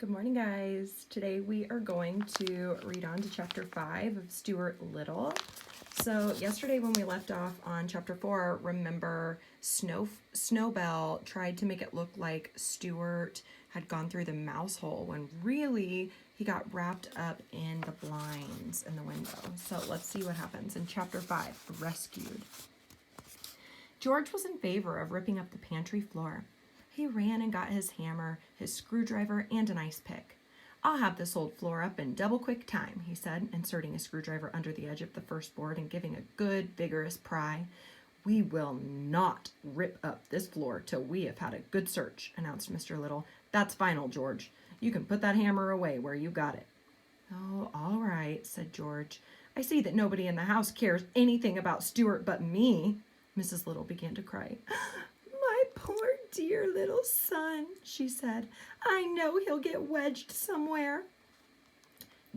Good morning, guys. Today we are going to read on to chapter 5 of Stuart Little. So yesterday when we left off on chapter 4, remember Snowbell tried to make it look like Stuart had gone through the mouse hole when really he got wrapped up in the blinds in the window. So let's see what happens in chapter 5, Rescued. George was in favor of ripping up the pantry floor. He ran and got his hammer, his screwdriver, and an ice pick. "I'll have this old floor up in double quick time," he said, inserting a screwdriver under the edge of the first board and giving a good, vigorous pry. "We will not rip up this floor till we have had a good search," announced Mr. Little. "That's final, George. You can put that hammer away where you got it." "Oh, all right," said George. "I see that nobody in the house cares anything about Stuart but me." Mrs. Little began to cry. "My poor dear little son," she said. "I know he'll get wedged somewhere."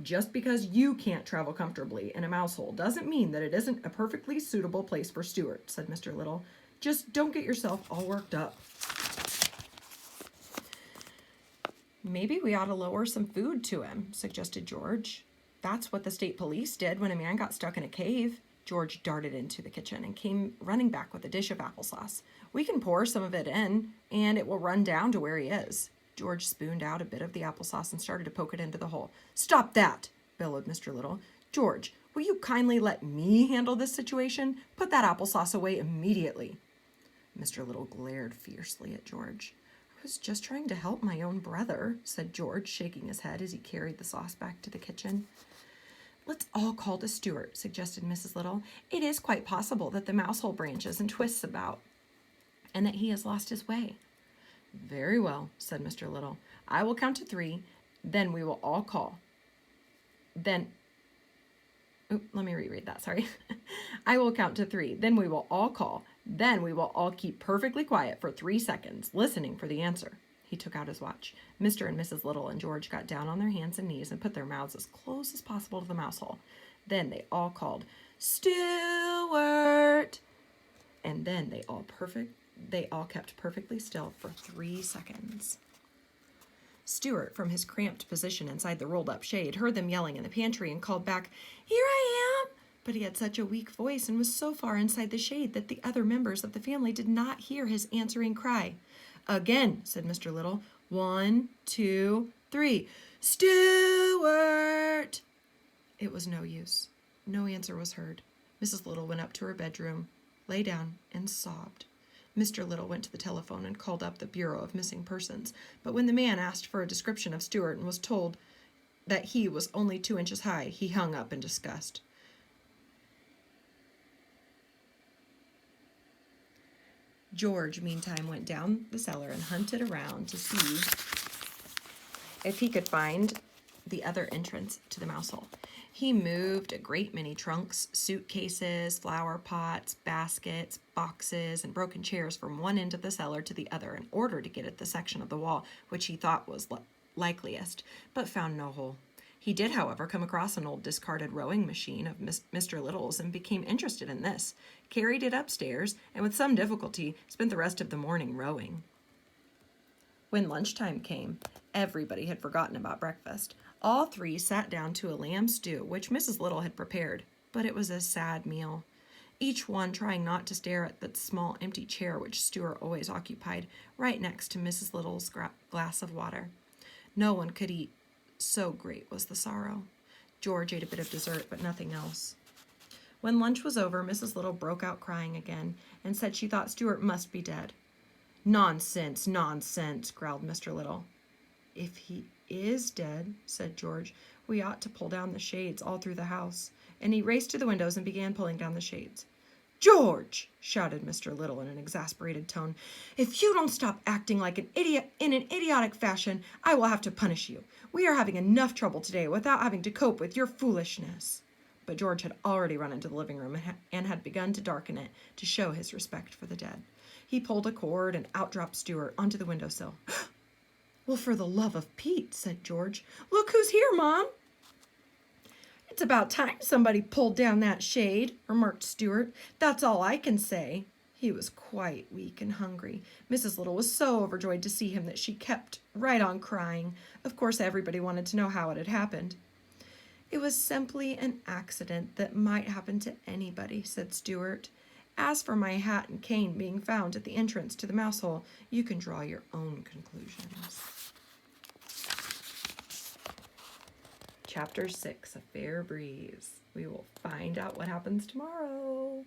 "Just because you can't travel comfortably in a mouse hole doesn't mean that it isn't a perfectly suitable place for Stuart," said Mr. Little. "Just don't get yourself all worked up." "Maybe we ought to lower some food to him," suggested George. "That's what the state police did when a man got stuck in a cave." George darted into the kitchen and came running back with a dish of applesauce. "We can pour some of it in, and it will run down to where he is." George spooned out a bit of the applesauce and started to poke it into the hole. "Stop that!" bellowed Mr. Little. "George, will you kindly let me handle this situation? Put that applesauce away immediately." Mr. Little glared fiercely at George. "I was just trying to help my own brother," said George, shaking his head as he carried the sauce back to the kitchen. "Let's all call to Stuart," suggested Mrs. Little. "It is quite possible that the mouse hole branches and twists about, and that he has lost his way." "Very well," said Mr. Little. "I will count to 3, then we will all call. Let me reread that, sorry. I will count to 3, then we will all call. Then we will all keep perfectly quiet for 3 seconds, listening for the answer." He took out his watch. Mr. and Mrs. Little and George got down on their hands and knees and put their mouths as close as possible to the mouse hole. Then they all called, "Stuart!" And then they all kept perfectly still for 3 seconds. Stuart, from his cramped position inside the rolled-up shade, heard them yelling in the pantry and called back, "Here I am!" But he had such a weak voice and was so far inside the shade that the other members of the family did not hear his answering cry. "Again," said Mr. Little. 1, 2, 3. "Stuart!" It was no use. No answer was heard. Mrs. Little went up to her bedroom, lay down, and sobbed. Mr. Little went to the telephone and called up the Bureau of Missing Persons, but when the man asked for a description of Stuart and was told that he was only 2 inches high, he hung up in disgust. George, meantime, went down the cellar and hunted around to see if he could find the other entrance to the mouse hole. He moved a great many trunks, suitcases, flower pots, baskets, boxes, and broken chairs from one end of the cellar to the other in order to get at the section of the wall which he thought was likeliest, but found no hole. He did, however, come across an old discarded rowing machine of Mr. Little's and became interested in this, carried it upstairs, and with some difficulty spent the rest of the morning rowing. When lunchtime came, everybody had forgotten about breakfast. All 3 sat down to a lamb stew, which Mrs. Little had prepared, but it was a sad meal. Each one trying not to stare at the small empty chair which Stuart always occupied, right next to Mrs. Little's glass of water. No one could eat, so great was the sorrow. George ate a bit of dessert, but nothing else. When lunch was over, Mrs. Little broke out crying again and said she thought Stuart must be dead. "Nonsense, nonsense," growled Mr. Little. "If he is dead," said George, "we ought to pull down the shades all through the house." And he raced to the windows and began pulling down the shades. "George!" shouted Mr. Little in an exasperated tone. "If you don't stop acting like an idiot in an idiotic fashion, I will have to punish you. We are having enough trouble today without having to cope with your foolishness." But George had already run into the living room and had begun to darken it to show his respect for the dead. He pulled a cord and out dropped Stuart onto the windowsill. "Well, for the love of Pete," said George. "Look who's here, Mom." "It's about time somebody pulled down that shade," remarked Stuart. "That's all I can say." He was quite weak and hungry. Mrs. Little was so overjoyed to see him that she kept right on crying. Of course, everybody wanted to know how it had happened. It was simply an accident that might happen to anybody, said Stuart. As for my hat and cane being found at the entrance to the mouse hole, you can draw your own conclusions. Chapter 6, A Fair Breeze. We will find out what happens tomorrow.